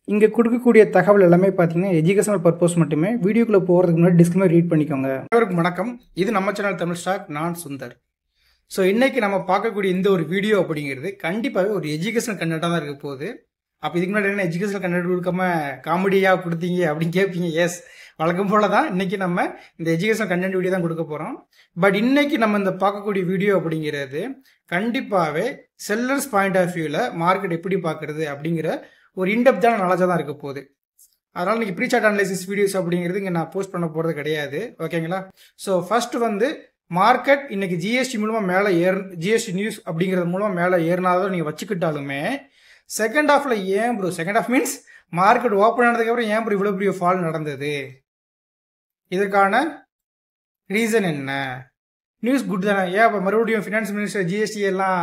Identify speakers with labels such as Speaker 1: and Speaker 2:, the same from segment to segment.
Speaker 1: இங்கே கொடுக்கக்கூடிய தகவல் எல்லாமே பார்த்தீங்கன்னா எஜுகேஷனல் பர்பஸ் மட்டுமே. வீடியோக்குள்ளே போகிறதுக்கு முன்னாடி டிஸ்க்ளைமர் ரீட் பண்ணிக்கோங்க. அனைவருக்கும் வணக்கம். இது நம்ம சேனல் தமிழ் ஸ்டாக். நான் சுந்தர். ஸோ இன்னைக்கு நம்ம பார்க்கக்கூடிய இந்த ஒரு வீடியோ அப்படிங்கிறது கண்டிப்பாகவே ஒரு எஜுகேஷனல் கண்டென்ட்டாக தான் இருக்க போகுது. அப்போ இதுக்கு முன்னாடி என்ன எஜுகேஷனல் கண்டென்ட் கொடுக்காம காமெடியாக கொடுத்தீங்க அப்படின்னு கேட்பீங்க. எஸ், வழக்கம் போல தான் இன்னைக்கு நம்ம இந்த எஜுகேஷனல் கண்டென்ட் வீடியோ தான் கொடுக்க போகிறோம். பட் இன்னைக்கு நம்ம இந்த பார்க்கக்கூடிய வீடியோ அப்படிங்கிறது கண்டிப்பாகவே செல்லர்ஸ் பாயிண்ட் ஆஃப் வியூவில் மார்க்கெட் எப்படி பார்க்குறது அப்படிங்கிற ஒரு இன்டெப்தான நாலேஜாக தான் இருக்க போகுது. அதனால் இன்னைக்கு ப்ரீ சார்ட் அனலைசிஸ் வீடியோஸ் அப்படிங்கிறது இங்கே நான் போஸ்ட் பண்ண போகிறது கிடையாது. ஓகேங்களா? ஸோ ஃபர்ஸ்ட் வந்து மார்க்கெட் இன்னைக்கு ஜிஎஸ்டி மூலமாக மேலே ஜிஎஸ்டி நியூஸ் அப்படிங்கிறது மூலமாக மேலே ஏறினாதான் நீங்கள் வச்சுக்கிட்டாலுமே செகண்ட் ஹாஃபில் ஏன் bro, second half means market open ஆனதுக்கப்புறம் ஏன் ப்ரோ இவ்வளோ பெரிய ஃபால் நடந்தது, இதற்கான ரீசன் என்ன? நியூஸ் குட் தானே? ஏன் இப்போ மறுபடியும் ஃபினான்ஸ் மினிஸ்டர் ஜிஎஸ்டி எல்லாம்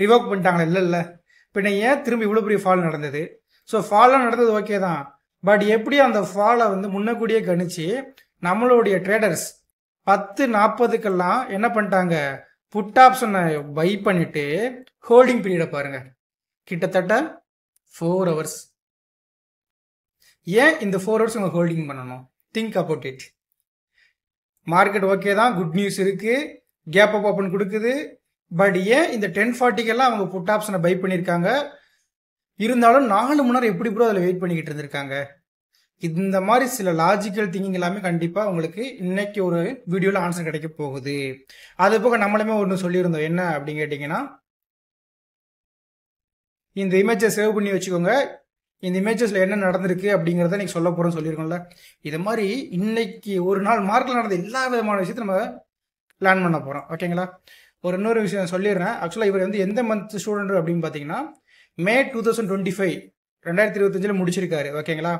Speaker 1: ரிவோக் பண்ணிட்டாங்களா? இல்லை. இப்போ ஏன் திரும்பி இவ்வளோ பெரிய ஃபால் நடந்தது? ஸோ ஃபால்லாம் நடந்தது ஓகே தான். பட் எப்படி அந்த ஃபாலை வந்து முன்னக்கூடியே கணிச்சு நம்மளுடைய ட்ரேடர்ஸ் 10:40க்கெல்லாம் என்ன பண்ணிட்டாங்க, புட் ஆப்ஷனை பை பண்ணிட்டு ஹோல்டிங் பீரியடை பாருங்க, கிட்டத்தட்ட 4 hours. ஏன் இந்த 4 hours உங்க ஹோல்டிங் பண்ணணும்? Think about it. Market okay தான், குட் நியூஸ் இருக்கு, கேப் அப் ஓப்பன் கொடுக்குது. பட் ஏன் இந்த 10:40க்கெல்லாம் அவங்க புட் ஆப்ஷனை பை பண்ணியிருக்காங்க? இருந்தாலும் 4 மணி நேரம் எப்படி ப்ரோ அதில் வெயிட் பண்ணிக்கிட்டு இருந்திருக்காங்க? இந்த மாதிரி சில லாஜிக்கல் திங்கிங் எல்லாமே கண்டிப்பாக உங்களுக்கு இன்னைக்கு ஒரு வீடியோவில் ஆன்சர் கிடைக்க போகுது. அது போக நம்மளுமே ஒன்று சொல்லியிருந்தோம், என்ன அப்படின்னு கேட்டிங்கன்னா, இந்த இமேஜை சேவ் பண்ணி வச்சுக்கோங்க, இந்த இமேஜஸில் என்ன நடந்திருக்கு அப்படிங்கிறத நீங்கள் சொல்ல போகிறோன்னு சொல்லியிருக்கோம்ல. இது மாதிரி இன்னைக்கு ஒரு நாள் மார்க்கில் நடந்த எல்லா விதமான விஷயத்தையும் நம்ம லேர்ன் பண்ண போகிறோம். ஓகேங்களா? ஒரு இன்னொரு விஷயம் சொல்லிடுறேன். ஆக்சுவலாக இவர் வந்து எந்த மந்த் ஸ்டூடெண்ட் அப்படின்னு பார்த்தீங்கன்னா மே 2025 2025 முடிச்சிருக்காரு. ஓகேங்களா?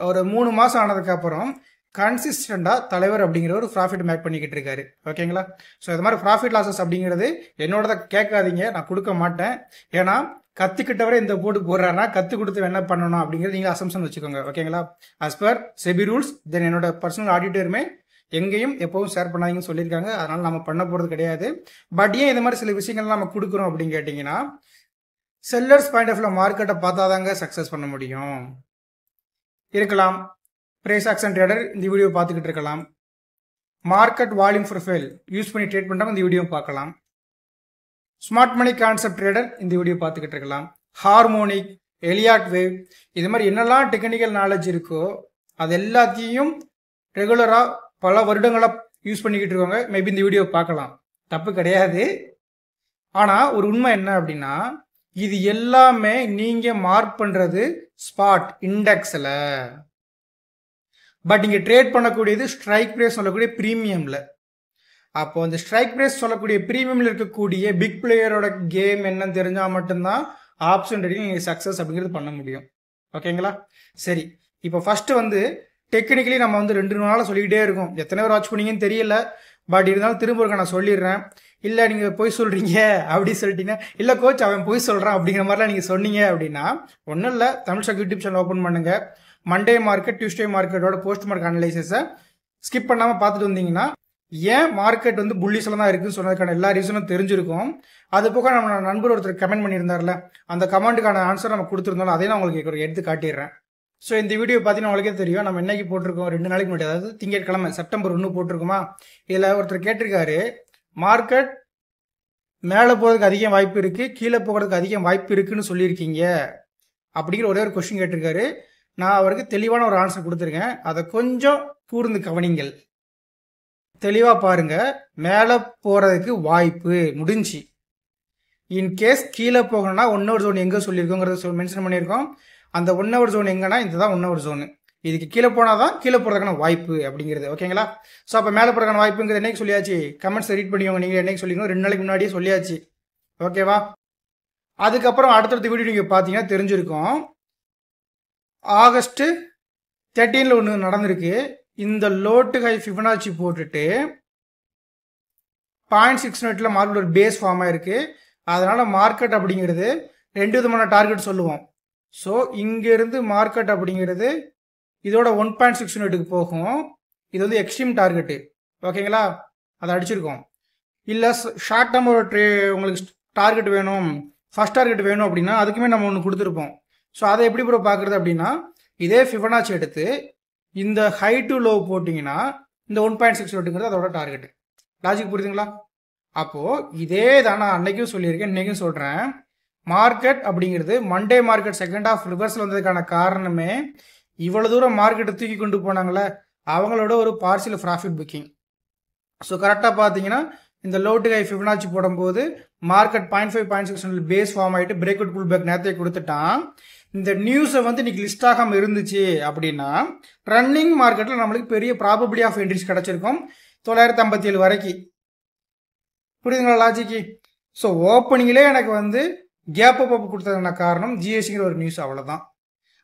Speaker 1: ஒரு 3 மாதம் ஆனதுக்கப்புறம் கன்சிஸ்டண்டாக தலைவர் அப்படிங்கிற ஒரு ப்ராஃபிட் மேக் பண்ணிக்கிட்டு இருக்காரு. ஓகேங்களா? ஸோ இது மாதிரி ப்ராஃபிட் லாசஸ் அப்படிங்கிறது என்னோட கேட்காதீங்க, நான் கொடுக்க மாட்டேன். ஏன்னா கற்றுக்கிட்டவரை இந்த போட்டு போடுறாருன்னா கற்றுக் கொடுத்து என்ன பண்ணணும் அப்படிங்கிறது நீங்கள் அசம்ஷன் வச்சுக்கோங்க. ஓகேங்களா? ஆஸ் பர் செபி ரூல்ஸ், தென் என்னோட பர்சனல் ஆடிட்டருமே எங்கேயும் எப்பவும் ஷேர் பண்ணாதீங்கன்னு சொல்லியிருக்காங்க. அதனால் நம்ம பண்ண போகிறது கிடையாது. பட் ஏன் இந்த மாதிரி சில விஷயங்கள்லாம் நம்ம கொடுக்குறோம் அப்படின்னு கேட்டிங்கன்னா, செல்லர்ஸ் பாயிண்ட் ஆஃப் வியூ மார்க்கெட்டை பார்த்தாதாங்க சக்ஸஸ் பண்ண முடியும். இருக்கலாம் பிரைஸ் ஆக்ஷன் ட்ரேடர் இந்த வீடியோ பார்த்துக்கிட்டு இருக்கலாம், மார்க்கெட் வால்யூம் ப்ரொஃபைல் யூஸ் பண்ணி ட்ரேட் பண்ணுறவங்க இந்த வீடியோ பார்க்கலாம், ஸ்மார்ட் மணி கான்செப்ட் ட்ரேடர் இந்த வீடியோ பார்த்துக்கிட்டு இருக்கலாம், ஹார்மோனிக், எலியாட் வேவ், இது மாதிரி என்னெல்லாம் டெக்னிக்கல் நாலேஜ் இருக்கோ அது எல்லாத்தையும் ரெகுலராக பல வருடங்களாக யூஸ் பண்ணிக்கிட்டு இருக்கவங்க மேபி இந்த வீடியோ பார்க்கலாம், தப்பு கிடையாது. ஆனால் ஒரு உண்மை என்ன அப்படின்னா, இது எல்லாமே நீங்கள் மார்க் பண்ணுறது ஸ்பாட் இண்டெக்ஸில். பட் இங்கே ட்ரேட் பண்ணக்கூடியது ஸ்ட்ரைக் ப்ரைஸ் சொல்லக்கூடிய ப்ரீமியமில். அப்போ அந்த ஸ்ட்ரைக் ப்ரைஸ் சொல்லக்கூடிய ப்ரீமியமில் இருக்கக்கூடிய பிக் பிளேயரோட கேம் என்னன்னு தெரிஞ்சால் மட்டும்தான் ஆப்ஷன் ட்ரேடிங் நீங்கள் சக்ஸஸ் அப்படிங்கிறது பண்ண முடியும். ஓகேங்களா? சரி, இப்போ ஃபஸ்ட்டு வந்து டெக்னிக்கலி நம்ம வந்து 2 நாளாக சொல்லிக்கிட்டே இருக்கோம், எத்தனை பேர் வாட்ச் பண்ணீங்கன்னு தெரியல. பட் இருந்தாலும் திரும்ப நான் சொல்லிடுறேன். இல்லை நீங்கள் பொய் சொல்கிறீங்க அப்படி சொல்லிட்டீங்கன்னா, இல்லை கோச் அவன் பொய் சொல்கிறான் அப்படிங்கிற மாதிரிலாம் நீங்கள் சொன்னீங்க அப்படின்னா ஒன்றும் இல்லை, Tamil stock YouTube channel open பண்ணுங்கள். மண்டே மார்க்கெட், டியூஸ்டே மார்க்கெட்டோட போஸ்ட் மார்க்கெட் அனலைசிஸை ஸ்கிப் பண்ணாமல் பார்த்துட்டு வந்தீங்கன்னா ஏன் மார்க்கெட் வந்து புல்லிஸில் தான் இருக்குன்னு சொன்னதுக்கான எல்லா ரீசனும் தெரிஞ்சிருக்கும். அது போக நம்ம நண்பர் ஒருத்தர் கமெண்ட் பண்ணியிருந்தார்ல, அந்த கமெண்ட்டுக்கான ஆன்சர் நம்ம கொடுத்துருந்தோம், அதையும் நான் உங்களுக்கு எடுத்து காட்டிடுறேன். ஸோ இந்த வீடியோ பார்த்தீங்கன்னா உங்களுக்கே தெரியும், நம்ம என்னைக்கு போட்டிருக்கோம், 2 நாளைக்கு முன்னாடி, அதாவது திங்கட்கிழமை செப்டம்பர் 1 போட்டிருக்கோமா. இதில் ஒருத்தர் கேட்டிருக்காரு, மார்க்கெட் மேலே போகிறதுக்கு அதிகம் வாய்ப்பு இருக்குது, கீழே போகிறதுக்கு அதிகம் வாய்ப்பு இருக்குன்னு சொல்லியிருக்கீங்க அப்படிங்கிற ஒரே ஒரு கொஸ்டின் கேட்டிருக்காரு. நான் அவருக்கு தெளிவான ஒரு ஆன்சர் கொடுத்துருக்கேன், அதை கொஞ்சம் கூர்ந்து கவனிங்கள், தெளிவாக பாருங்க. மேலே போகிறதுக்கு வாய்ப்பு முடிஞ்சு, இன்கேஸ் கீழே போகணும்னா 1 hour ஜோன் எங்கே சொல்லியிருக்கோங்கிறத மென்ஷன் பண்ணியிருக்கோம். அந்த 1 hour ஜோன் எங்கன்னா இதுதான் 1 hour ஜோனு. இதுக்கு கீழே போனால் தான் கீழே போகிறதுக்கான வாய்ப்பு அப்படிங்கிறது. ஓகேங்களா? ஸோ அப்போ மேலே போகிறதுக்கான வாய்ப்புங்கிறது என்னைக்கு சொல்லியாச்சு, கமெண்ட்ஸ் ரீட் பண்ணிக்கோங்க. நீங்கள் என்னைக்கு சொல்லிக்கணும், 2 நாளைக்கு முன்னாடியே சொல்லியாச்சு. ஓகேவா? அதுக்கப்புறம் அடுத்தடுத்த வீடியோ நீங்கள் பார்த்தீங்கன்னா தெரிஞ்சிருக்கும், ஆகஸ்ட் 13 ஒன்று நடந்திருக்கு. இந்த லோட்டு ஹை ஃபிபனாச்சி போட்டுட்டு 0.6 மார்க்கெட் ஒரு பேஸ் ஃபார்ம் ஆயிருக்கு. அதனால மார்க்கெட் அப்படிங்கிறது 2 விதமான டார்கெட் சொல்லுவோம். ஸோ இங்கேருந்து மார்க்கெட் அப்படிங்கிறது இதோட 1.6 போகும். இது வந்து எக்ஸ்ட்ரீம் டார்கெட்டு. ஓகேங்களா? அதை அடிச்சிருக்கோம். இல்லை ஷார்ட் டேர்ம் ஒரு உங்களுக்கு டார்கெட் வேணும், ஃபர்ஸ்ட் டார்கெட் வேணும் அப்படின்னா அதுக்குமே நம்ம ஒன்று கொடுத்துருப்போம். ஸோ அதை எப்படி ப்ரோ பார்க்குறது அப்படின்னா இதே ஃபிபனாச்சி எடுத்து இந்த ஹை டு லோ போட்டிங்கன்னா இந்த 1.6 அதோட டார்கெட். லாஜிக் புரியுதுங்களா? அப்போது இதே தான் நான் அன்னைக்கும் சொல்லியிருக்கேன், இன்றைக்கும் சொல்கிறேன். மார்க்கெட் அப்படிங்கிறது மண்டே மார்க்கெட் செகண்ட் ஆஃப் ரிவர்ஸில் வந்ததுக்கான காரணமே இவ்வளோ தூரம் மார்க்கெட்டை தூக்கி கொண்டு போனாங்களே அவங்களோட ஒரு பார்சியல் ப்ராஃபிட் புக்கிங். ஸோ கரெக்டாக பார்த்தீங்கன்னா இந்த லோ டு ஹை ஃபிபனாச்சி போடும்போது மார்க்கெட் 0.5 பேஸ் ஃபார்ம் ஆகிட்டு பிரேக் அவுட் புல் பேக் நேரத்தை கொடுத்துட்டான். இந்த நியூஸை வந்து இன்னைக்கு லிஸ்ட் ஆகாமல் இருந்துச்சு அப்படின்னா ரன்னிங் மார்க்கெட்டில் நம்மளுக்கு பெரிய ப்ராபபிலிட்டி ஆஃப் என்ட்ரிஸ் கிடச்சிருக்கும் 957 வரைக்கும். புரியுதுங்களா லாஜிக்கு? ஸோ ஓப்பனிங்லேயே எனக்கு வந்து கேப் அப் கொடுத்ததுக்கான காரணம் ஜிஎஸ்டிங்கிற ஒரு நியூஸ், அவ்வளோதான்.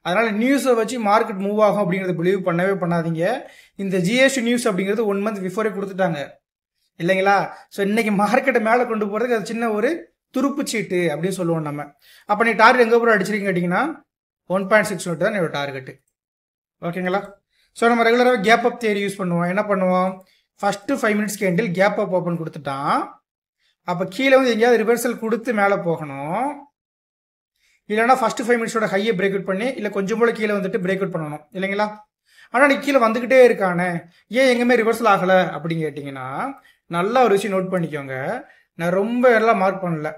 Speaker 1: அதனால் நியூஸை வச்சு மார்க்கெட் மூவ் ஆகும் அப்படிங்கிறத பிலீவ் பண்ணவே பண்ணாதீங்க. இந்த ஜிஎஸ்டி நியூஸ் அப்படிங்கிறது 1 மந்த் பிஃபோரே கொடுத்துட்டாங்க இல்லைங்களா? ஸோ இன்னைக்கு மார்க்கெட்டை மேலே கொண்டு போகிறதுக்கு அது சின்ன ஒரு துருப்பு சீட்டு அப்படின்னு சொல்லுவோம் நம்ம. அப்போ நீ டார்கெட் எங்கே போகிற அடிச்சிருக்கீங்க கேட்டிங்கன்னா 1.6 தான் என்னோட டார்கெட்டு. ஓகேங்களா? ஸோ நம்ம ரெகுலராக கேப் அப் தியரி யூஸ் பண்ணுவோம். என்ன பண்ணுவோம்? First 5 minutes candle gap up open கொடுத்துட்டான். அப்போ கீழே வந்து எங்கேயாவது ரிவர்சல் கொடுத்து மேலே போகணும். இல்லைனா ஃபஸ்ட்டு 5 மினிட்ஸோட ஹையை பிரேக் அவுட் பண்ணி இல்லை கொஞ்சம் போல கீழே வந்துட்டு பிரேக் அவுட் பண்ணணும் இல்லைங்களா? ஆனால் நீ கீழே வந்துக்கிட்டே இருக்கானே ஏன் எங்கேயுமே ரிவர்சல் ஆகலை அப்படின்னு கேட்டிங்கன்னா நல்லா ஒரு விஷயம் நோட் பண்ணிக்கோங்க. நான் ரொம்ப எல்லாம் மார்க் பண்ணல,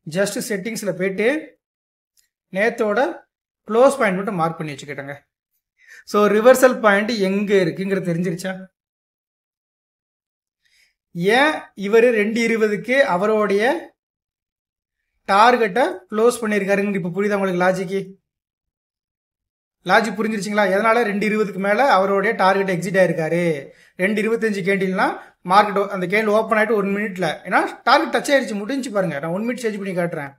Speaker 1: ஜஸ்ட் செட்டிங்ஸில் போயிட்டு நேத்தோட க்ளோஸ் பாயிண்ட் மட்டும் மார்க் பண்ணி வச்சுக்கிட்டேங்க. ஸோ ரிவர்சல் பாயிண்ட் எங்கே இருக்குங்கிறது தெரிஞ்சிருச்சா? ஏன் இவர் 2:20க்கு அவருடைய டார்கெட்டை க்ளோஸ் பண்ணியிருக்காருங்க இப்போ புரியுதா உங்களுக்கு? லாஜிக் புரிஞ்சிருச்சிங்களா? எதனால 2:20க்கு மேலே அவருடைய டார்கெட் எக்ஸிட் ஆயிருக்காரு. 2:25 கேண்டில்னா மார்க்கெட் அந்த கேண்டில் ஓப்பன் ஆகிட்டு 1 மினிட்ல, ஏன்னா டார்கெட் டச் ஆயிடுச்சு, முடிஞ்சு பாருங்க. நான் 1 மினிட் சேஞ்ச் பண்ணி காட்டுறேன்,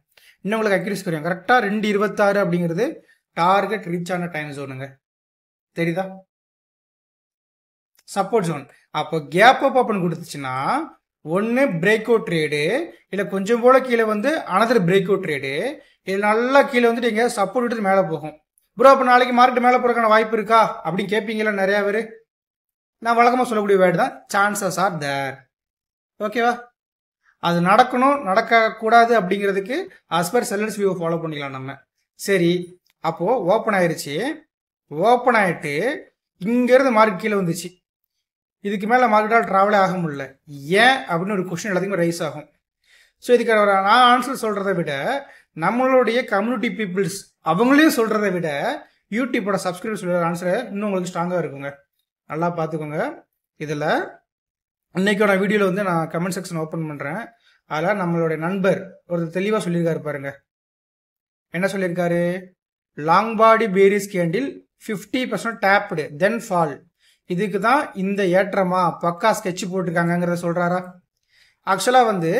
Speaker 1: இன்னும் உங்களுக்கு அக்யூரேசி தெரியும். கரெக்டாக 2:26 அப்படிங்கிறது டார்கெட் ரீச் ஆன டைம் ஜோனுங்க. தெரியுதா? Support zone. அப்போ கேப் அப் ஓப்பன் கொடுத்துச்சுன்னா ஒன்று பிரேக் அவுட் ட்ரேடு, இல்லை கொஞ்சம் போல கீழே வந்து அனதர் பிரேக் அவுட் ட்ரேடு, இல்லை நல்லா கீழே வந்துட்டு எங்கேயாவது சப்போர்ட் விட்டு மேலே போகும். ப்ரோ அப்போ நாளைக்கு மார்க்கெட் மேலே போகிறதுக்கான வாய்ப்பு இருக்கா அப்படின்னு கேட்பீங்களா நிறையா பேர். நான் வழக்கமாக சொல்லக்கூடிய வேர்டு தான் சான்சஸ் ஆர் தேர். ஓகேவா? அது நடக்கணும் நடக்கக்கூடாது அப்படிங்கிறதுக்கு as per sellers view follow பண்ணிக்கலாம் நம்ம. சரி, அப்போது ஓப்பன் ஆயிடுச்சு. ஓப்பன் ஆகிட்டு இங்கேருந்து மார்க்கெட் கீழே வந்துச்சு. இதுக்கு மேலே மார்க்கெட்டால் ட்ராவலே ஆக முடியல. ஏன் அப்படின்னு ஒரு கொஸ்டின் எல்லாத்துக்குமே ரைஸ் ஆகும். ஸோ இதுக்கு நான் ஆன்சர் சொல்கிறத விட நம்மளுடைய கம்யூனிட்டி பீப்புள்ஸ் அவங்களையும் சொல்கிறத விட யூடியூப்போட சப்ஸ்கிரைபர் சொல்கிற ஆன்சரை இன்னும் உங்களுக்கு ஸ்ட்ராங்காக இருக்குங்க. நல்லா பார்த்துக்கோங்க. இதில் இன்றைக்கோட வீடியோவில் வந்து நான் கமெண்ட் செக்ஷன் ஓப்பன் பண்ணுறேன். அதில் நம்மளுடைய நண்பர் ஒரு தெளிவாக சொல்லியிருக்காரு பாருங்க. என்ன சொல்லியிருக்காரு? லாங் பாடி பேரிஸ் கேண்டில் 50% டேப்டு தென் ஃபால். இதுக்கு தான் இந்த ஏற்றமா பக்கா ஸ்கெட்ச் போட்டிருக்காங்கிறத சொல்கிறாரா? ஆக்சுவலாக வந்து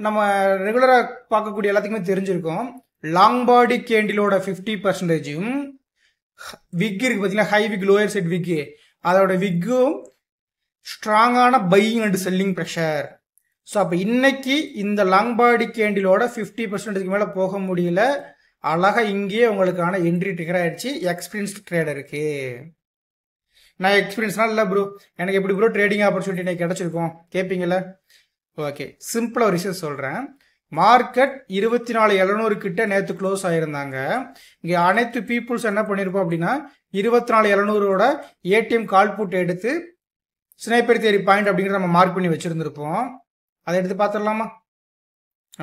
Speaker 1: நம்ம ரெகுலராக பார்க்கக்கூடிய எல்லாத்துக்குமே தெரிஞ்சிருக்கும். லாங் பாடி கேண்டிலோட 50%ம் விக் இருக்கு பார்த்தீங்கன்னா, ஹை விக் லோயர் சைட் விக்கு, அதோட விக்கும் ஸ்ட்ராங்கான buying and selling pressure. So அப்போ இன்னைக்கு இந்த லாங் பாடி கேண்டிலோட 50%க்கு மேலே போக முடியல. அழகாக இங்கேயே உங்களுக்கான என்ட்ரி ட்ரிகர் ஆயிடுச்சு. எக்ஸ்பீரியன்ஸ்டு ட்ரேடருக்கு. நான் எக்ஸ்பீரியன்ஸ்னால் இல்லை ப்ரோ, எனக்கு எப்படி ப்ரோ ட்ரேடிங் ஆப்பர்ச்சுனிட்டி எனக்கு கிடச்சிருக்கோம் கேட்பீங்கள? ஓகே, சிம்பிளாக ஒரு விஷயம் சொல்கிறேன். மார்க்கெட் 24,700 கிட்ட நேற்று க்ளோஸ் ஆகியிருந்தாங்க. இங்கே அனைத்து பீப்புள்ஸ் என்ன பண்ணியிருப்போம் அப்படின்னா 24,700ஓட ஏடிஎம் கால் புட் எடுத்து ஸ்னைப்பர் தியரி பாயிண்ட் அப்படிங்கிறத நம்ம மார்க் பண்ணி வச்சுருந்துருப்போம். அதை எடுத்து பார்த்துடலாமா?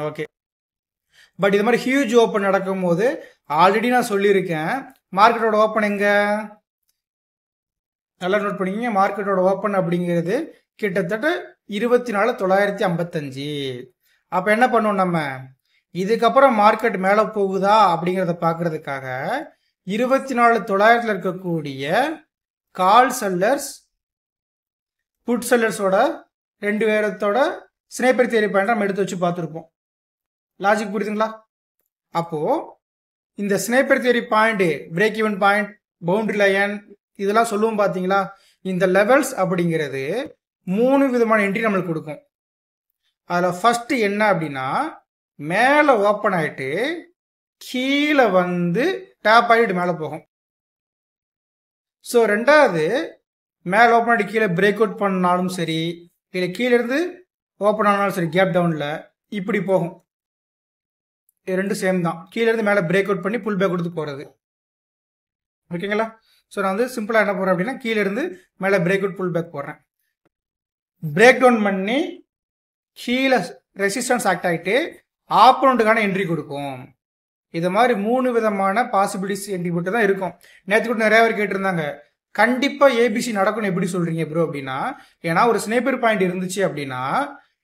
Speaker 1: ஓகே, பட் இது மாதிரி ஹியூஜ் ஓப்பன் நடக்கும் போது ஆல்ரெடி நான் சொல்லியிருக்கேன், மார்க்கெட்டோட ஓப்பன் எங்கே நல்லா நோட் பண்ணிக்கிங்க. மார்க்கெட்டோட ஓப்பன் அப்படிங்கிறது கிட்டத்தட்ட 24,955. அப்போ என்ன பண்ணுவோம் நம்ம? இதுக்கப்புறம் மார்க்கெட் மேலே போகுதா அப்படிங்கிறத பார்க்கறதுக்காக 24,900 இருக்கக்கூடிய கால் செல்லர்ஸ் புட் செல்லர்ஸோட 2 பேரத்தோட ஸ்னைப்பர் தியரி பாயிண்ட் நம்ம எடுத்து வச்சு பார்த்துருப்போம். லாஜிக் புரியுதுங்களா? அப்போது இந்த sniper theory point, break even point, boundary line இதெல்லாம் சொல்லுவோம் பார்த்தீங்களா? இந்த லெவல்ஸ் அப்படிங்கிறது 3 விதமான என்ட்ரி நம்மளுக்கு கொடுக்கும். அதில் ஃபஸ்ட்டு என்ன அப்படின்னா மேலே ஓப்பன் ஆகிட்டு கீழே வந்து டேப் ஆகிட்டு மேலே போகும். ஸோ ரெண்டாவது மேலே ஓப்பன் ஆகிட்டு கீழே பிரேக் அவுட் பண்ணாலும் சரி, இல்லை கீழே இருந்து ஓப்பன் ஆனாலும் சரி, கேப் டவுனில் இப்படி போகும். ரெண்டும் சேம் தான். கீழே இருந்து மேலே பிரேக் அவுட் பண்ணி புல் பேக் கொடுத்து போகிறது. ஓகேங்களா? ஸோ நான் வந்து சிம்பிளாக என்ன போடுறேன் அப்படின்னா கீழே இருந்து மேலே பிரேக் அவுட் புல் பேக் போடுறேன். பிரேக் டவுன் பண்ணி கீழே ரெசிஸ்டன்ஸ் ஆக்ட் ஆகிட்டு ஆப்போனண்ட்டுக்கான என்ட்ரி கொடுக்கும். இது மாதிரி 3 விதமான பாசிபிலிட்டிஸ் என்ட்ரி போட்டு தான் இருக்கும். நேற்று கூட நிறைய பேர் கேட்டிருந்தாங்க, கண்டிப்பாக ஏபிசி நடக்கும்னு எப்படி சொல்கிறீங்க ப்ரோ அப்படின்னா, ஏன்னா ஒரு ஸ்னைப்பர் பாயிண்ட் இருந்துச்சு அப்படின்னா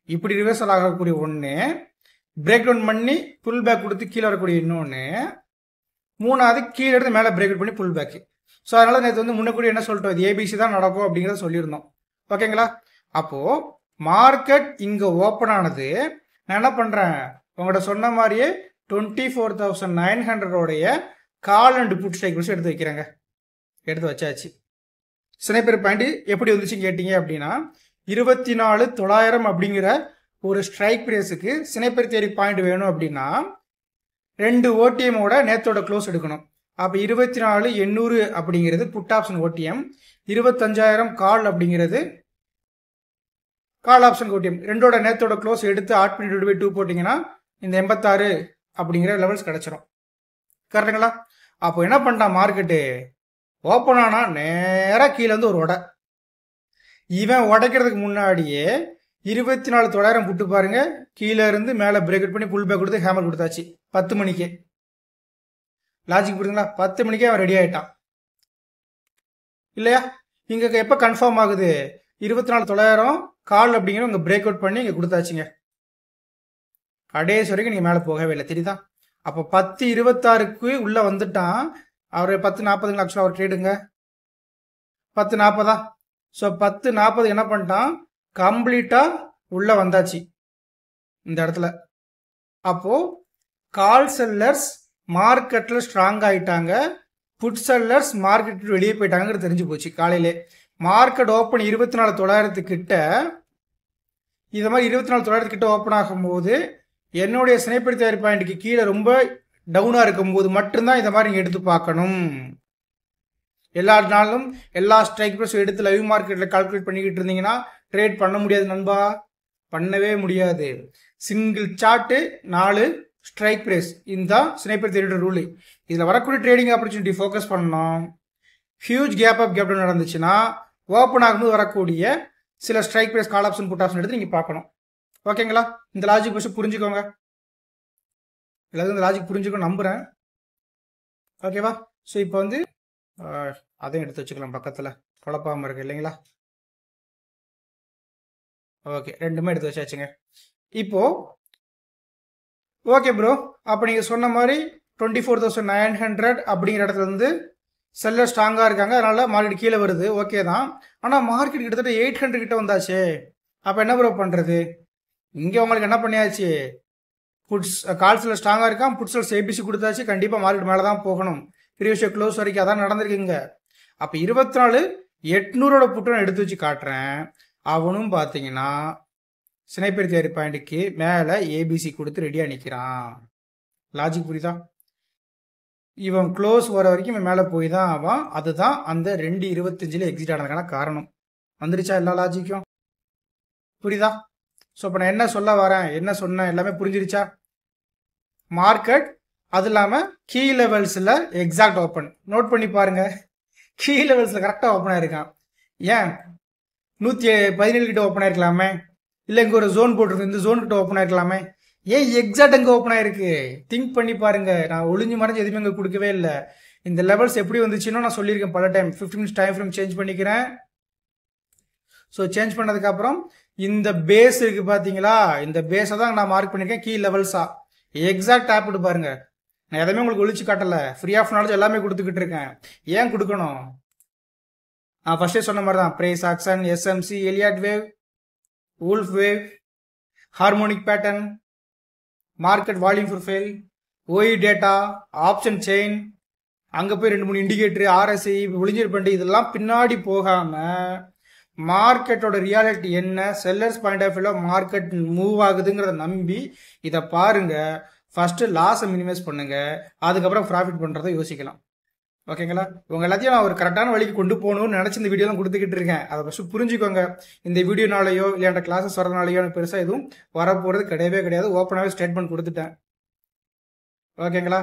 Speaker 1: இப்படி ரிவர்சல் ஆகக்கூடிய ஒன்று, பிரேக் டவுன் பண்ணி புல் பேக் கொடுத்து கீழே வரக்கூடிய இன்னொன்று, 3வது கீழே இருந்து மேலே பிரேக் அவுட் பண்ணி புல் பேக்கு. ஸோ அதனால் நேற்று வந்து முன்னக்கூட என்ன சொல்லிட்டோம், இது ஏபிசி தான் நடக்கும் அப்படிங்கிறத சொல்லியிருந்தோம். ஓகேங்களா? அப்போது மார்க்கெட் இங்கே ஓப்பன் ஆனது, நான் என்ன பண்ணுறேன் உங்கள்கிட்ட சொன்ன மாதிரியே 24,900 call and put strike price எடுத்து வைக்கிறேங்க. எடுத்து வச்சாச்சு. ஸ்னைப்பர் பாயிண்ட் எப்படி வந்துச்சுன்னு கேட்டிங்க அப்படின்னா 24,900 அப்படிங்கிற ஒரு ஸ்ட்ரைக் ப்ரைஸுக்கு ஸ்னைப்பர் தியரி பாயிண்ட் வேணும் அப்படின்னா 2 ஓடிஎம்மோட நேத்தோட க்ளோஸ் எடுக்கணும். அப்போ 24,800 அப்படிங்கிறது புட் ஆப்ஷன் ஓடிஎம், 25,000 கால் அப்படிங்கிறது கால் ஆப்ஷன் ஓடிஎம். ரெண்டோட நேத்தோட க்ளோஸ் எடுத்து ஆட் பண்ணி 2 போட்டிங்கன்னா இந்த 86 அப்படிங்கிற லெவல்ஸ் கிடச்சிரும். கரெக்டுங்களா? அப்போ என்ன பண்ணிட்டான் மார்க்கெட்டு, ஓப்பன் ஆனால் நேராக கீழே வந்து ஒரு உடை. இவன் உடைக்கிறதுக்கு முன்னாடியே 24,900 புட்டு பாருங்க, கீழே இருந்து மேலே பிரேக் அவுட் பண்ணி புல் பேக் கொடுத்து ஹேமர் கொடுத்தாச்சு 10 மணிக்கே. லாஜிக் புரியுதுங்களா? 10 மணிக்கே அவன் ரெடி ஆகிட்டான் இல்லையா? இங்கே எப்போ கன்ஃபார்ம் ஆகுது, 24,900 கால் அப்படிங்கிற உங்கள் பிரேக் அவுட் பண்ணி இங்கே கொடுத்தாச்சுங்க. கடைசி வரைக்கும் நீங்கள் மேலே போகவே இல்லை. தெரியுதா? அப்போ 10:26க்கு உள்ளே வந்துட்டான். அவர் 10:40 ஆக்சுவலாக அவர் ட்ரேடுங்க 10:40. ஸோ 10:40 என்ன பண்ணிட்டான், கம்ப்ளீட்டாக உள்ளே வந்தாச்சு இந்த இடத்துல. அப்போது கால் செல்லர்ஸ் மார்க்கெட்டில் ஸ்ட்ராங் ஆகிட்டாங்க, புட் செல்லர்ஸ் மார்க்கெட்டு வெளியே போயிட்டாங்கிறது தெரிஞ்சு போச்சு. காலையிலே மார்க்கெட் ஓப்பன் 24,900 கிட்ட, இது மாதிரி 24,900 கிட்ட ஓப்பன் ஆகும்போது என்னுடைய ஸ்னைப்பர் தியரி பாயிண்ட்டுக்கு கீழே ரொம்ப டவுனாக இருக்கும்போது மட்டும்தான் இதை மாதிரி நீங்கள் எடுத்து பார்க்கணும். எல்லா நாளும் எல்லா ஸ்ட்ரைக் ப்ரைஸும் எடுத்து லைவ் மார்க்கெட்டில் கால்குலேட் பண்ணிக்கிட்டு இருந்தீங்கன்னா ட்ரேட் பண்ண முடியாது நண்பா, பண்ணவே முடியாது. சிங்கிள் சார்ட்டு 4 ஸ்ட்ரைக் ப்ரைஸ், இந்த ஸ்னைப்பர் தியரியோட ரூல். இதில் வரக்கூடிய ட்ரேடிங் ஆப்பர்ச்சுனிட்டி ஃபோக்கஸ் பண்ணணும். Huge gap up gap down நடந்துச்சுன்னா ஓப்பன் ஆகும்போது வரக்கூடிய சில strike price call option put option எடுத்து நீங்கள் பார்க்கணும். ஓகேங்களா? இந்த லாஜிக் ஃபஸ்ட்டு புரிஞ்சுக்கோங்க. எல்லாத்துக்கும் இந்த லாஜிக் புரிஞ்சுக்கணும் நம்புகிறேன். ஓகேவா? ஸோ இப்போ வந்து அதையும் எடுத்து வச்சுக்கலாம் பக்கத்தில், குழப்பாமல் இருக்கு இல்லைங்களா? ஓகே, ரெண்டுமே எடுத்து வச்சாச்சுங்க. இப்போது ஓகே ப்ரோ, அப்போ நீங்கள் சொன்ன மாதிரி 24,900 அப்படிங்கிற இடத்துல இருந்து செல்லர் ஸ்ட்ராங்காக இருக்காங்க, அதனால் மார்க்கெட் கீழே வருது. ஓகே தான். ஆனால் மார்க்கெட் கிட்டத்தட்ட 800 கிட்ட வந்தாச்சு. அப்போ என்ன ப்ரோ பண்ணுறது? இங்கே உங்களுக்கு என்ன பண்ணியாச்சு, புட்ஸ் கால்ஸில் ஸ்ட்ராங்காக இருக்கான், புட்ஸில் ஏபிசி கொடுத்தாச்சு. கண்டிப்பாக மார்க்கெட் மேலே தான் போகணும். ப்ரீவியஸ் க்ளோஸ் வரைக்கும் அதான் நடந்திருக்குங்க. அப்போ 24,800 புட்டு நான் எடுத்து வச்சு காட்டுறேன். அவனும் பார்த்தீங்கன்னா ஸ்னைப்பர் தியரி பாயிண்ட்டுக்கு மேலே ஏபிசி கொடுத்து ரெடியாக நிற்கிறான். லாஜிக் புரியுதா? இவன் க்ளோஸ் வர வரைக்கும் இவன் மேலே போய் தான் ஆவான். அதுதான் அந்த 2:25 எக்ஸிட் ஆனதுக்கான காரணம். வந்துருச்சா எல்லா லாஜிக்கும்? புரியுதா? ஸோ இப்போ நான் என்ன சொல்ல வரேன், என்ன சொன்னேன் எல்லாமே புரிஞ்சிருச்சா? மார்க்கெட் அது இல்லாமல் கீ லெவல்ஸில் எக்ஸாக்ட் ஓப்பன் நோட் பண்ணி பாருங்க. கீ லெவல்ஸில் கரெக்டாக ஓப்பன் ஆயிருக்கான். ஏன் 117 கிட்ட ஓப்பன் ஆயிருக்கலாமே, இல்லை இங்கே ஒரு ஜோன் போட்டிருக்கு, இந்த ஜோன் கிட்ட ஓப்பன் ஆயிருக்கலாமே. ஏன் எக்ஸாக்ட் அங்கே ஓப்பன் ஆயிருக்கு? திங்க் பண்ணி பாருங்க. நான் ஒளிஞ்சு மறைஞ்சு எதுவுமே இங்கே கொடுக்கவே இல்லை. இந்த லெவல்ஸ் எப்படி வந்துச்சுன்னு நான் சொல்லியிருக்கேன் பல time. 15 minutes time frame change பண்ணிக்கிறேன். ஸோ சேஞ்ச் பண்ணதுக்கப்புறம் இந்த பேஸ் இருக்குது பார்த்தீங்களா, இந்த பேஸை தான் நான் மார்க் பண்ணியிருக்கேன் கீ லெவல்ஸாக. எக்ஸாக்ட் ஆப்பிட்டு பாருங்க. நான் எதுவுமே உங்களுக்கு ஒழிச்சு காட்டலை, ஃப்ரீ ஆஃப் நாலேஜ் எல்லாமே கொடுத்துக்கிட்டு இருக்கேன். ஏன் கொடுக்கணும்? நான் ஃபர்ஸ்டே சொன்ன மாதிரி தான், price action, SMC, Elliott wave, Wolfe wave, harmonic pattern, market volume profile, OI data, option chain, அங்கே போய் 2-3 இண்டிகேட்டர், ஆர்எஸ்ஐ, ஒளிஞ்சர் பண்ணி இதெல்லாம் பின்னாடி போகாமல் மார்க்கெட்டோட ரியாலிட்டி என்ன, செல்லர்ஸ் பாயிண்ட் ஆஃப் வியூவில் மார்க்கெட் மூவ் ஆகுதுங்கிறத நம்பி இதை பாருங்க. ஃபர்ஸ்ட் லாஸை மினிமைஸ் பண்ணுங்க, அதுக்கப்புறம் ப்ராஃபிட் பண்ணுறதை யோசிக்கலாம். ஓகேங்களா? உங்கள் எல்லாத்தையும் நான் ஒரு கரெக்டான வழிக்கு கொண்டு போகணும்னு நினச்சி இந்த வீடியோலாம் கொடுத்துக்கிட்டு இருக்கேன். அதை ஃபஸ்ட்டு புரிஞ்சுக்கோங்க. இந்த வீடியோனாலேயோ இல்லை கிளாஸஸ் வரதுனாலையோ எனக்கு பெருசாக எதுவும் வரப்போகிறது கிடையவே கிடையாது. ஓப்பனாகவே ஸ்டேட்மெண்ட் கொடுத்துட்டேன். ஓகேங்களா?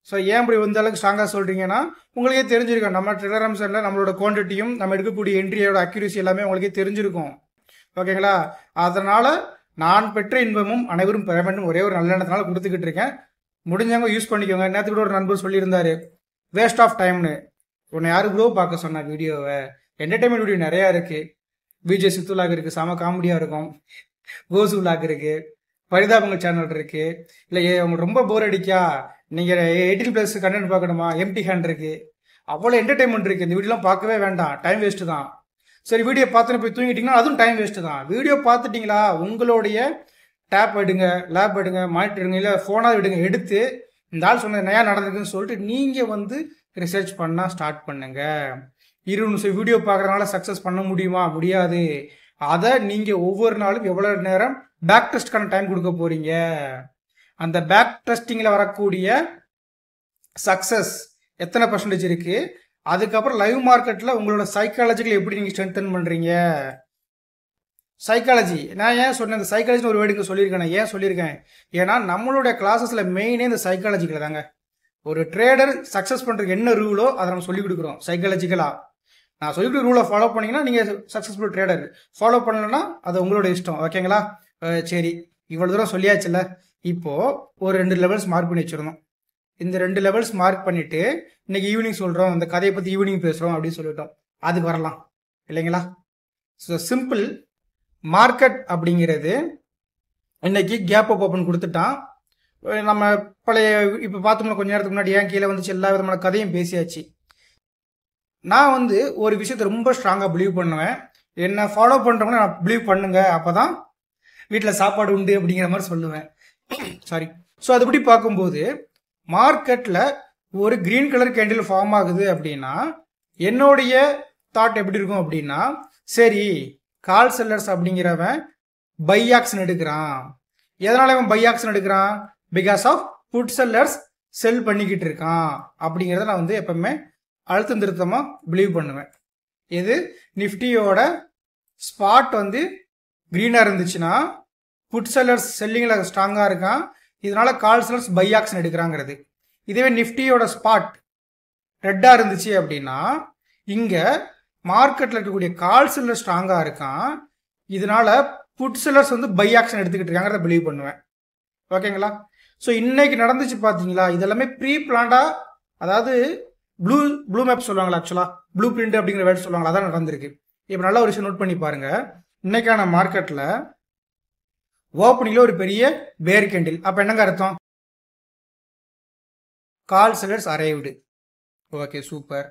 Speaker 1: ஸோ ஏன் இப்படி இந்த அளவுக்கு ஸ்ட்ராங்காக சொல்கிறீங்கன்னா உங்களுக்கே தெரிஞ்சிருக்கும் நம்ம டெலகிராம் சேனலில் நம்மளோட குவான்டிட்டியும் நம்ம எடுக்கக்கூடிய என்ட்ரியோட அக்யூரசி எல்லாமே உங்களுக்கே தெரிஞ்சிருக்கும். ஓகேங்களா? அதனால் நான் பெற்ற இன்பமும் அனைவரும் பெற வேண்டும் ஒரே ஒரு நல்ல எண்ணத்தினால கொடுத்துக்கிட்டு இருக்கேன். முடிஞ்சவங்க யூஸ் பண்ணிக்கோங்க. நேற்று கூட ஒரு நண்பர் சொல்லியிருந்தாரு வேஸ்ட் ஆஃப் டைம்னு. உன்னை யாரு ப்ரோ பார்க்க சொன்ன வீடியோவை? என்டர்டைன்மெண்ட் வீடியோ நிறையா இருக்குது. விஜய் சித்து விலாக் இருக்குது, செம காமெடியாக இருக்கும். கோசு விலாக் இருக்குது, பரிதாபங்கள் சேனல் இருக்குது. இல்லை உங்களுக்கு ரொம்ப போர் அடிக்கா நீங்கள் 18+ கண்டென்ட் பார்க்கணுமா, எம்டி ஹேண்ட் இருக்குது. அவ்வளோ என்டர்டைன்மெண்ட் இருக்குது. இந்த வீடியோலாம் பார்க்கவே வேண்டாம், டைம் வேஸ்ட்டு தான். சரி வீடியோ பார்த்துட்டு போய் தூங்கிட்டீங்கன்னா அதுவும் டைம் வேஸ்ட்டு தான். வீடியோ பார்த்துட்டிங்களா உங்களுடைய டேப் எடுங்க, லேப் எடுங்க, மானிட்டர் எடுங்க, இல்லை ஃபோனாக எடுங்க, எடுத்து இந்த ஆள் சொன்னது நிறையா நடந்திருக்குன்னு சொல்லிட்டு நீங்கள் ரிசர்ச் பண்ண ஸ்டார்ட் பண்ணுங்க. 20 நிமிஷம் வீடியோ பார்க்குறதுனால சக்ஸஸ் பண்ண முடியுமா? முடியாது. அதை நீங்கள் ஒவ்வொரு நாளும் எவ்வளோ நேரம் பேக் டெஸ்ட்கான டைம் கொடுக்க போகிறீங்க. அந்த பேக் டெஸ்டிங்கில் வரக்கூடிய சக்ஸஸ் எத்தனை பர்சன்டேஜ் இருக்குது, அதுக்கப்புறம் லைவ் மார்க்கெட்டில் உங்களோட சைக்காலஜிக்கல் எப்படி நீங்கள் ஸ்ட்ரென்தன் பண்ணுறீங்க. சைக்காலஜி நான் ஏன் சொன்னேன், இந்த சைக்காலஜின்னு ஒரு வேர்டு இங்கே சொல்லியிருக்கேன். ஏன் சொல்லியிருக்கேன்? ஏன்னா நம்மளுடைய கிளாஸஸில் மெயினே இந்த சைக்காலஜிக்கல் தாங்க. ஒரு ட்ரேடர் சக்ஸஸ் பண்ணுறதுக்கு என்ன ரூலோ அதை நம்ம சொல்லிக் கொடுக்குறோம் சைக்காலஜிக்கலாக. நான் சொல்லிட்டு ரூலை ஃபாலோ பண்ணிங்கன்னா நீங்கள் சக்ஸஸ்ஃபுல் ட்ரேடர். ஃபாலோ பண்ணலன்னா அது உங்களோட இஷ்டம். ஓகேங்களா? சரி இவ்வளோ தூரம் சொல்லியாச்சுல்ல. இப்போது ஒரு 2 லெவல்ஸ் மார்க் பண்ணி வச்சுருந்தோம். இந்த 2 லெவல்ஸ் மார்க் பண்ணிவிட்டு இன்னைக்கு ஈவினிங் சொல்கிறோம், இந்த கதையை பற்றி ஈவினிங் பேசுகிறோம் அப்படின்னு சொல்லிட்டோம். அதுக்கு வரலாம் இல்லைங்களா? So simple. மார்க்கெட் அப்படிங்கிறது இன்னைக்கு கேப் அப் ஓப்பன் கொடுத்துட்டான். நம்ம பழைய இப்போ பார்த்தோம்னா கொஞ்ச நேரத்துக்கு முன்னாடி ஏன் கீழே வந்துச்சு, எல்லா விதமான கதையும் பேசியாச்சு. நான் ஒரு விஷயத்தை ரொம்ப ஸ்ட்ராங்காக பிலீவ் பண்ணுவேன். என்னை ஃபாலோ பண்ணுறவங்க நான் பிலீவ் பண்ணுங்க, அப்போ தான் வீட்டில் சாப்பாடு உண்டு அப்படிங்கிற மாதிரி சொல்லுவேன். சாரி. ஸோ அதுபடி பார்க்கும்போது மார்க்கெட்டில் ஒரு க்ரீன் கலர் கேண்டில் ஃபார்ம் ஆகுது அப்படின்னா என்னுடைய தாட் எப்படி இருக்கும் அப்படின்னா, சரி கால் செல்லர்ஸ் அப்படிங்கிறவன் பை ஆக்ஷன் எடுக்கிறான். எதனால அவன் பை ஆக்ஷன் எடுக்கிறான்? பிகாஸ் ஆஃப் புட் செல்லர்ஸ் செல் பண்ணிக்கிட்டு இருக்கான் அப்படிங்கிறத நான் எப்பவுமே அழுத்தம் திருத்தமாக பிலீவ் பண்ணுவேன். இது நிஃப்டியோட ஸ்பாட் க்ரீனாக இருந்துச்சுன்னா புட் செல்லர்ஸ் செல்லிங்கில் ஸ்ட்ராங்காக இருக்கான், இதனால கால் செல்லர்ஸ் பை ஆக்ஷன் எடுக்கிறாங்கிறது. இதுவே நிஃப்டியோட ஸ்பாட் ரெட்டாக இருந்துச்சு அப்படின்னா இங்கே மார்க்கெட்டில் இருக்கக்கூடிய கால் செல்லர் ஸ்ட்ராங்காக இருக்கான், இதனால புட் செல்லர்ஸ் பை ஆக்ஷன் எடுத்துக்கிட்டு இருக்காங்கிறத பிலீவ் பண்ணுவேன். ஓகேங்களா? ஸோ இன்னைக்கு நடந்துச்சு பார்த்தீங்களா, இதெல்லாமே ப்ரீ பிளான்டாக, அதாவது ப்ளூ மேப் சொல்லுவாங்களா, ஆக்சுவலாக ப்ளூ பிரிண்ட் அப்படிங்கிற வேர்ட் சொல்லுவாங்களா, அதான் நடந்திருக்கு. இப்போ நல்ல ஒரு விஷயம் நோட் பண்ணி பாருங்க. இன்னைக்கான மார்க்கெட்டில் ஓப்பனிங்கில் ஒரு பெரிய பேர் கேண்டில். அப்போ என்னங்க அர்த்தம்? கால் செல்லர்ஸ் அரைவ்டு. Okay super.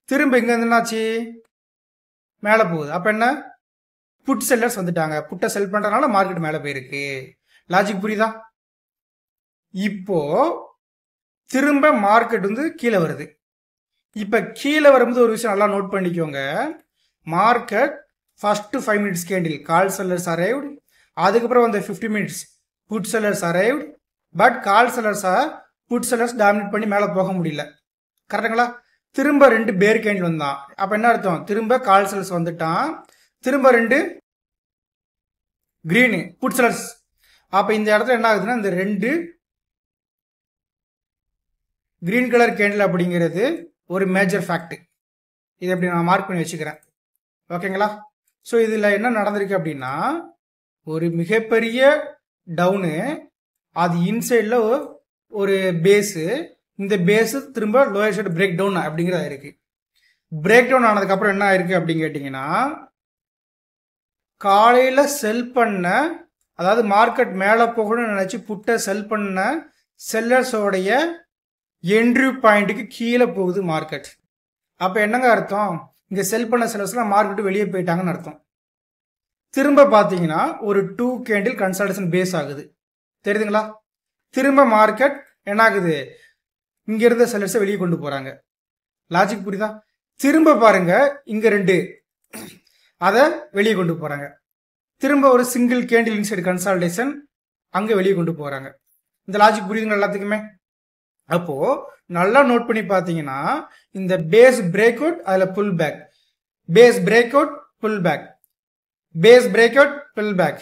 Speaker 1: திரும்ப இங்கே என்னாச்சு? மேலே போகுது. அப்போ என்ன? புட் செல்லர்ஸ் வந்துட்டாங்க. புட்டை செல் பண்ணுறதுனால மார்க்கெட் மேலே போயிருக்கு. லாஜிக் புரியுதா? இப்போ திரும்ப மார்க்கெட் கீழே வருது. இப்போ கீழே வரும்போது ஒரு விஷயம் நல்லா நோட் பண்ணிக்கோங்க. Market first 5 minutes candle call sellers arrived, அதுக்கப்புறம் 50 minutes put sellers arrived. But call செல்லர்ஸை புட் செல்லர்ஸ் டாமினேட் பண்ணி மேலே போக முடியல. கரெக்டுங்களா? திரும்ப 2 பேர் கேண்டில் வந்தான். அப்போ என்ன அர்த்தம்? திரும்ப கால் செல்லர்ஸ் வந்துட்டான், திரும்ப 2 கிரீனு புட் செல்லர்ஸ். அப்போ இந்த இடத்துல என்ன ஆகுதுன்னா, இந்த 2 கிரீன் கலர் கேண்டில் அப்படிங்கிறது ஒரு மேஜர் ஃபேக்ட். இதை எப்படி நான் மார்க் பண்ணி வச்சுக்கிறேன். ஓகேங்களா? ஸோ இதில் என்ன நடந்திருக்கு அப்படின்னா, ஒரு மிகப்பெரிய டவுனு, அது இன்சைடில் ஒரு பேஸு, இந்த பேஸு திரும்ப லோயர் சைடு பிரேக் டவுன் அப்படிங்கிறது இருக்கு. பிரேக் டவுன் ஆனதுக்கப்புறம் என்ன ஆயிருக்கு அப்படின்னு கேட்டிங்கன்னா, காலையில் செல் பண்ண, அதாவது மார்க்கெட் மேலே போகணும்னு நினச்சி புட்டை செல் பண்ண செல்லர்ஸோடைய என்ட்ரி பாயிண்ட்டுக்கு கீழே போகுது மார்க்கெட். அப்போ என்னங்க அர்த்தம்? இங்கே செல் பண்ண செல்லர்ஸ்லாம் மார்க்கெட்டு வெளியே போயிட்டாங்கன்னு அர்த்தம். திரும்ப பார்த்தீங்கன்னா ஒரு 2 கேண்டில் கன்சால்டேஷன் பேஸ் ஆகுது. தெரியுதுங்களா? திரும்ப மார்க்கெட் என்ன ஆகுது? இங்க இருந்த செல்லர்ஸை வெளியே கொண்டு போறாங்க. லாஜிக் புரியுதா? திரும்ப பாருங்க, இங்க 2 அதை வெளியே கொண்டு போறாங்க. திரும்ப ஒரு சிங்கிள் கேண்டில் இன்சைடு கன்சால்டேஷன் அங்க வெளியே கொண்டு போறாங்க. இந்த லாஜிக் புரியுதுங்க எல்லாத்துக்குமே? அப்போ நல்லா நோட் பண்ணி பார்த்தீங்கன்னா, இந்த பேஸ் பிரேக் அவுட், அதில் pull back, base break out, pull back, base break out, pull back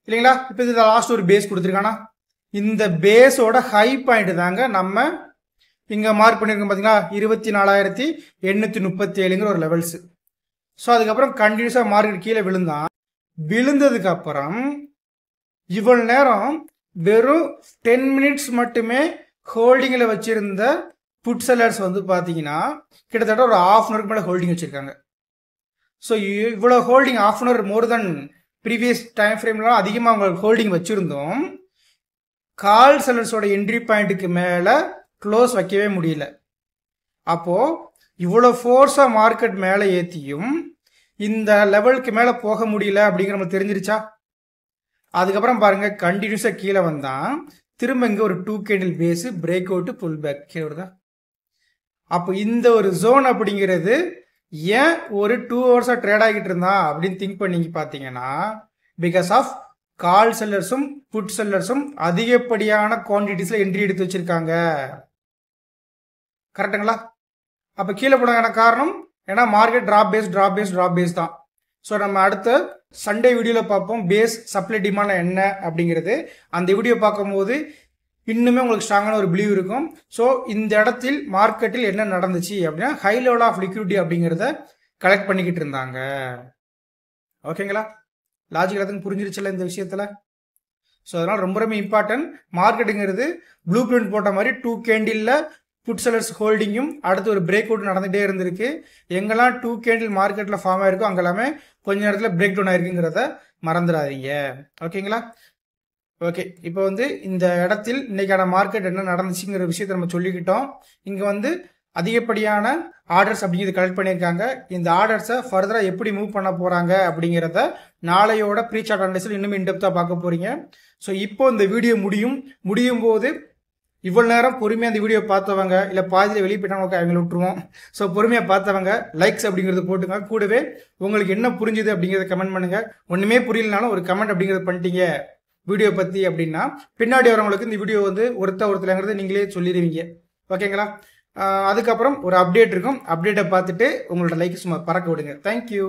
Speaker 1: இல்லைங்களா? இப்போ இது லாஸ்ட் ஒரு பேஸ் கொடுத்துருக்கானா? இந்த பேஸோட ஹை பாயிண்ட் தாங்க நம்ம இங்க மார்க் பண்ணிருக்கோம் பாத்தீங்களா 24,837ங்கிற ஒரு லெவல்ஸ். ஸோ அதுக்கப்புறம் கண்டினியூஸா மார்க்கெட் கீழே விழுந்ததுக்கு அப்புறம் இவ்வளவு நேரம் வெறும் 10 மினிட்ஸ் மட்டுமே ஹோல்டிங்ல வச்சிருந்த புட் செல்லர்ஸ் வந்து பாத்தீங்கன்னா கிட்டத்தட்ட ஒரு ½ அன் ஹவருக்கு மேல ஹோல்டிங் வச்சிருக்காங்க. ஸோ இவ்வளவு holding ½ an hour more than previous time ஃப்ரேம்ல அதிகமாக அவங்க ஹோல்டிங் வச்சிருந்தோம். கால் செல்லர்ஸோட என்ட்ரி பாயிண்ட்டுக்கு மேல க்ளோஸ் வைக்கவே முடியல. அப்போ இவ்வளவு ஃபோர்ஸா மார்க்கெட் மேல ஏத்தியும் இந்த லெவலுக்கு மேல போக முடியல அப்படிங்கிற நம்ம தெரிஞ்சிருச்சா? அதுக்கப்புறம் பாருங்க கண்டினியூஸா கீழே வந்தான், திரும்ப இங்க ஒரு 2 candle base break out pull back கீழே வருதா. அப்போ இந்த ஒரு ஜோன் அப்படிங்கிறது ஏன் ஒரு 2 ஹவர்ஸா ட்ரேட் ஆகிட்டு இருந்தா அப்படின்னு திங்க் பண்ணி பாத்தீங்கன்னா, பிகாஸ் ஆஃப் கால் செல்லர்ஸும் புட் செல்லர்ஸும் அதிகப்படியான குவான்டிட்டிஸ்ல என்ட்ரி எடுத்து வச்சிருக்காங்க. கரெக்டுங்களா? அப்ப கீழே போனதுக்கான காரணம் ஏன்னா மார்க்கெட் டிராப் பேஸ் தான். ஸோ நம்ம அடுத்த சண்டே வீடியோல பார்ப்போம் பேஸ் சப்ளை டிமாண்ட் என்ன அப்படிங்கிறது. அந்த வீடியோ பார்க்கும்போது இன்னுமே உங்களுக்கு ஸ்ட்ராங்கான ஒரு பிலீவ் இருக்கும். ஸோ இந்த இடத்தில் மார்க்கெட்டில் என்ன நடந்துச்சு அப்படின்னா ஹை லெவல் ஆஃப் லிக்விடிட்டி அப்படிங்கிறத கலெக்ட் பண்ணிக்கிட்டு இருந்தாங்க. ஓகேங்களா? லாஜிக் எல்லாத்துக்கும் புரிஞ்சிருச்சுல இந்த விஷயத்துல. ஸோ அதனால ரொம்ப ரொம்ப இம்பார்ட்டன்ட். மார்க்கெட்டுங்கிறது ப்ளூ பிரிண்ட் போட்ட மாதிரி 2 கேண்டில்ல புட் செல்லர்ஸ் ஹோல்டிங்கும் அடுத்து ஒரு பிரேக் அவுட் நடந்துகிட்டே இருந்திருக்கு. எங்கெல்லாம் 2 கேண்டில் மார்க்கெட்ல ஃபார்ம் ஆயிருக்கோ அங்கெல்லாமே கொஞ்ச நேரத்தில் பிரேக் டவுன் ஆயிருக்குங்கிறத மறந்துடாதீங்க. ஓகேங்களா? ஓகே, இப்போ வந்து இந்த இடத்தில் இன்னைக்கான மார்க்கெட் என்ன நடந்துச்சுங்கிற விஷயத்த நம்ம சொல்லிக்கிட்டோம். இங்க வந்து அதிகப்படியான ஆர்டர்ஸ் அப்படிங்கிறது கலெக்ட் பண்ணியிருக்காங்க. இந்த ஆர்டர்ஸை ஃபர்தரா எப்படி மூவ் பண்ண போறாங்க அப்படிங்கிறத நாளையோட ப்ரீ சார்ட் அனலைசில் இன்னும் இன்டெப்தா பார்க்க போறீங்க. ஸோ இப்போ இந்த வீடியோ முடியும் போது இவ்வளவு நேரம் பொறுமையா அந்த வீடியோ பார்த்தவங்க இல்ல பாதியில வெளியே போயிட்டாங்க அவங்களை விட்டுருவோம். ஸோ பொறுமையா பார்த்தவங்க லைக்ஸ் அப்படிங்கறது போட்டுங்க. கூடவே உங்களுக்கு என்ன புரிஞ்சுது அப்படிங்கறத கமெண்ட் பண்ணுங்க. ஒண்ணுமே புரியலனாலும் ஒரு கமெண்ட் அப்படிங்கறது பண்ணிட்டீங்க வீடியோ பத்தி அப்படின்னா பின்னாடி வரவங்களுக்கு இந்த வீடியோ வந்து ஒருத்தங்கிறத நீங்களே சொல்லிடுவீங்க. ஓகேங்களா? அதுக்கப்புறம் ஒரு அப்டேட் இருக்கும். அப்டேட்டை பார்த்துட்டு உங்களோட லைக் சும்மா பறக்க விடுங்க. தேங்க்யூ.